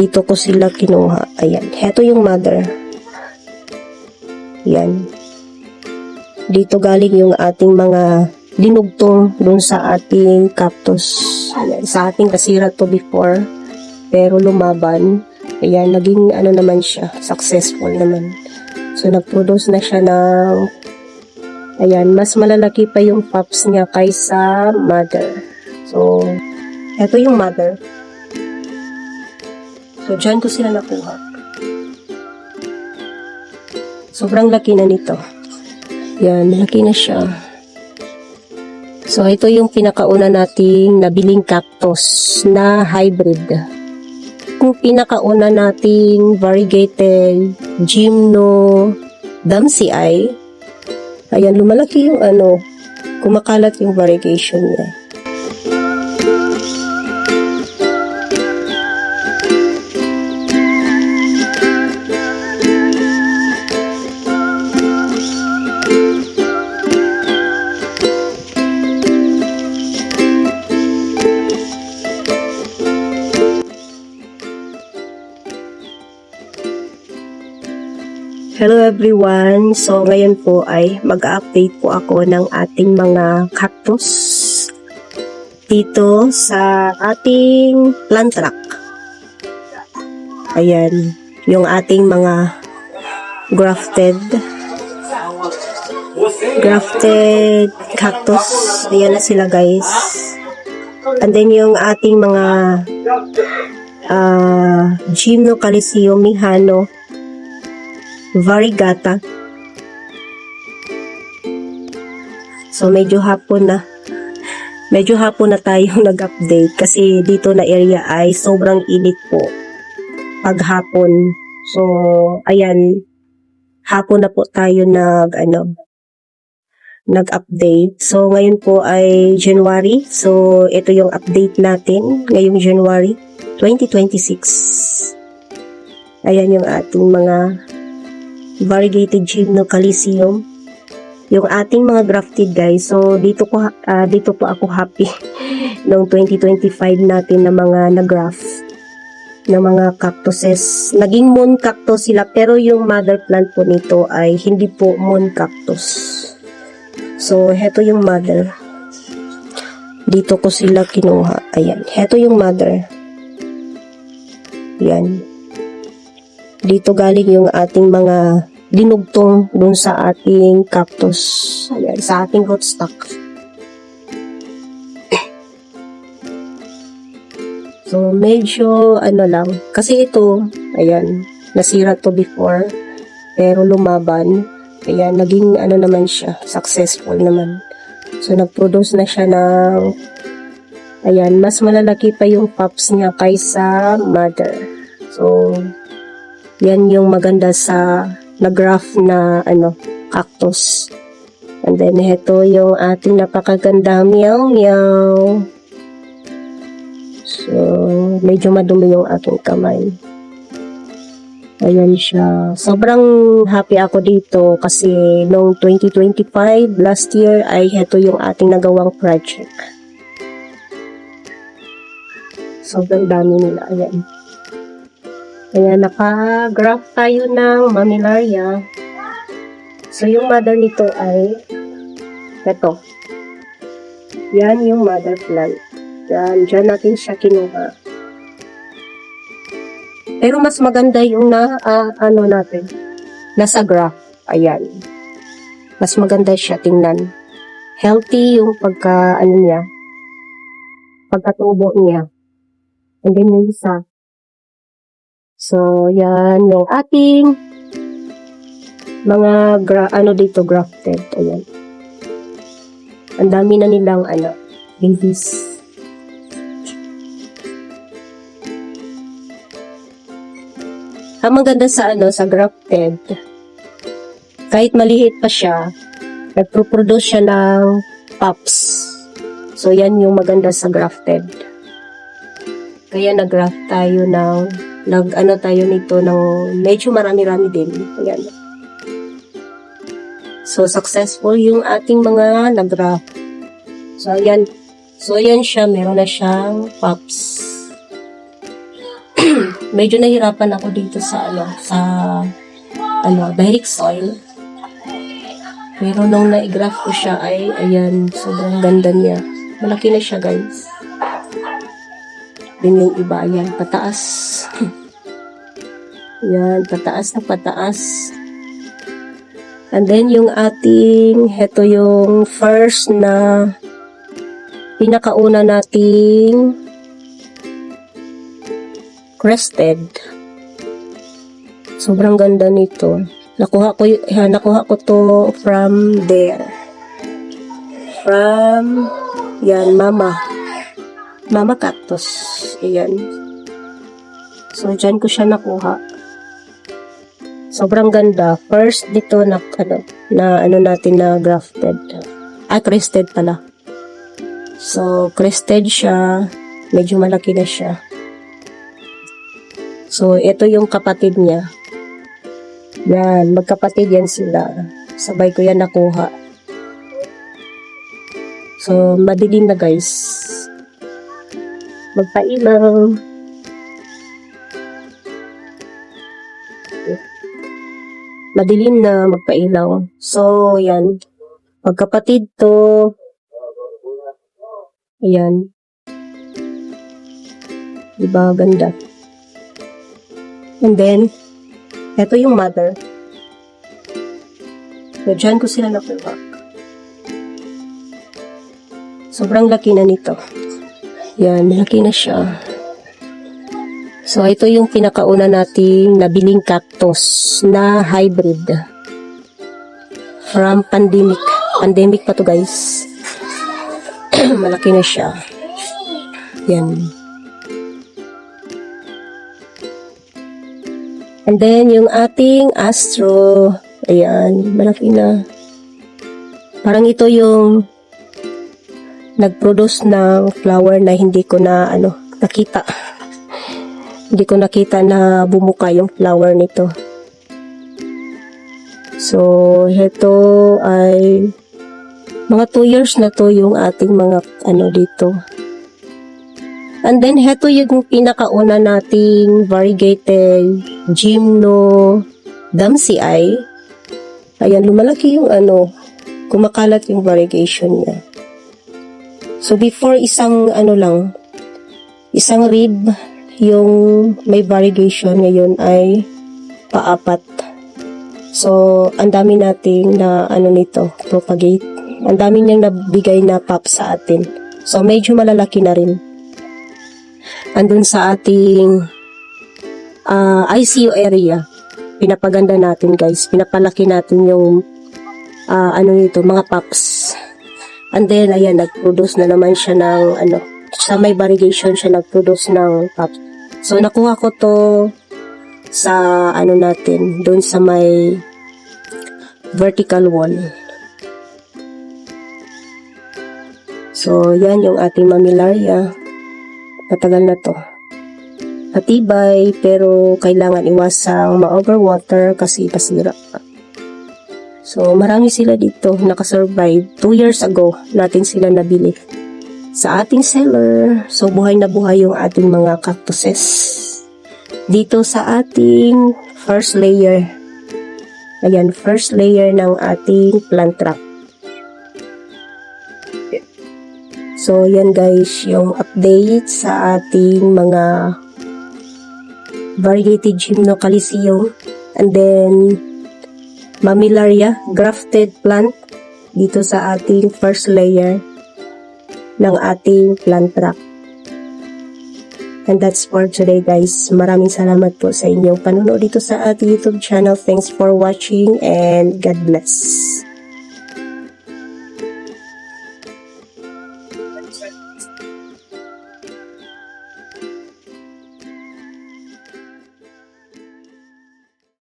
Dito ko sila kinuha. Ayan. Heto yung mother. Yan. Dito galing yung ating mga dinugtong dun sa ating cactus. Ayan. Sa ating nasira to before. Pero lumaban. Ayan. Naging ano naman siya. Successful naman. So, nag-produce na siya ng ayan. Mas malalaki pa yung pups niya kaysa mother. So, heto yung mother. So, dyan ko sila nakuha. Sobrang laki na nito. Yan, malaki na siya. So, ito yung pinakauna nating nabiling cactus na hybrid. Yung pinakauna nating variegated Gymnodamsii. Ayan, lumalaki yung kumakalat yung variegation niya. Hello everyone! So ngayon po ay mag-update po ako ng ating mga cactus dito sa ating plant rack. Ayan, yung ating mga grafted cactus. Ayan na sila guys. And then yung ating mga Gymnocalcium Mihano variegata. So medyo hapon na tayo nag-update kasi dito na area ay sobrang init po paghapon. So ayan, hapon na po tayo nag-update. So ngayon po ay January. So ito yung update natin ngayong January 2026. Ayan yung ating mga variegated Gymnocalcium. Yung ating mga grafted guys. So dito po ako happy noong 2025 natin na mga nag-graft na mga cactuses. Naging moon cactus sila pero yung mother plant po nito ay hindi po moon cactus. So heto yung mother. Dito ko sila kinuha. Ayan. Heto yung mother. Yan. Dito galing yung ating mga dinugtong dun sa ating cactus. Ayan, sa ating rootstock. So, medyo lang. Kasi ito, ayan, nasira to before. Pero lumaban. Ayan, naging naman siya. Successful naman. So, nag-produce na siya ng ayan, mas malalaki pa yung pups niya kaysa mother. So, yan yung maganda sa nag-graft na cactus. And then ito yung ating napakaganda meow meow. So medyo madumi yung aking kamay. Ayan siya. Sobrang happy ako dito kasi noong 2025 last year ay ito yung ating nagawang project. Sobrang dami nila. Ayan. Kaya naka-graft tayo ng Mammillaria. So, yung mother nito ay ito. Yan yung mother plant. Yan, dyan natin siya kinuha. Pero mas maganda yung natin. Nasa graft. Ayan. Mas maganda siya tingnan. Healthy yung pagkatubo niya. And then yung isa. So, yan yung ating mga grafted. Ayan. Ang dami na nilang babies. Ang maganda sa grafted, kahit maliit pa siya, nagpo-produce siya ng pups. So, yan yung maganda sa grafted. Kaya nag-graft tayo tayo nito ng medyo marami-rami din. Ayan. So, successful yung ating mga nag-graft. So, ayan. So, ayan siya. Meron na siyang pups. medyo nahirapan ako dito sa direct soil. Pero nung na-graft ko siya ay, ayan, sobrang ganda niya. Malaki na siya, guys. Din yung iba, ayan, pataas. Ayan, pataas na pataas. And then, yung ating, heto yung first na pinakauna nating crested. Sobrang ganda nito. Nakuha ko to from there. From, yan, Mama Cactus. Ayan. So, dyan ko siya nakuha. Sobrang ganda. First, dito na grafted. Crested pala. So, crested siya. Medyo malaki na siya. So, ito yung kapatid niya. Yan, magkapatid yan sila. Sabay ko yan nakuha. So, madilim na guys. Magpailaw. Madilim na, magpailaw. So, yan. Magkapatid to. Ayan. Diba, ganda. And then, ito yung mother. So, dyan ko sila nakuha. Sobrang laki na nito. Yan, laki na siya. So, ito yung pinakauna nating nabiling cactus na hybrid. From pandemic. Pandemic pa to guys. Malaki na siya. Yan. And then, yung ating astro, ayan, malaki na. Parang ito yung nag-produce ng flower na hindi ko na, nakita. Hindi ko nakita na bumuka yung flower nito. So, ito ay mga 2 years na to yung ating mga, dito. And then, heto yung pinakauna nating variegated Gymnodamsii. Ayan, lumalaki yung kumakalat yung variegation niya. So, before isang rib yung may variegation, ngayon ay paapat. So, ang dami nating na nito, propagate. Ang dami niyang nabigay na pop sa atin. So, medyo malalaki na rin. Andun sa ating ICU area, pinapaganda natin guys, pinapalaki natin yung mga pops. And then ayan, nag-produce na naman siya ng sa may variegation siya nag-produce ng pops. So nakuha ko to sa natin, doon sa may vertical wall. So yan yung ating Mammillaria. Matagal na to. Matibay, pero kailangan iwasang ma-overwater kasi pasira. So, marami sila dito nakasurvive. 2 years ago, natin sila nabili sa ating seller. So, buhay na buhay yung ating mga cactuses. Dito sa ating first layer. Ayan, first layer ng ating plant trap. So, yan guys, yung update sa ating mga variegated Gymnocalcium. And then, Mammillaria, grafted plant dito sa ating first layer ng ating plant trap. And that's for today guys. Maraming salamat po sa inyong panunood dito sa ating YouTube channel. Thanks for watching and God bless.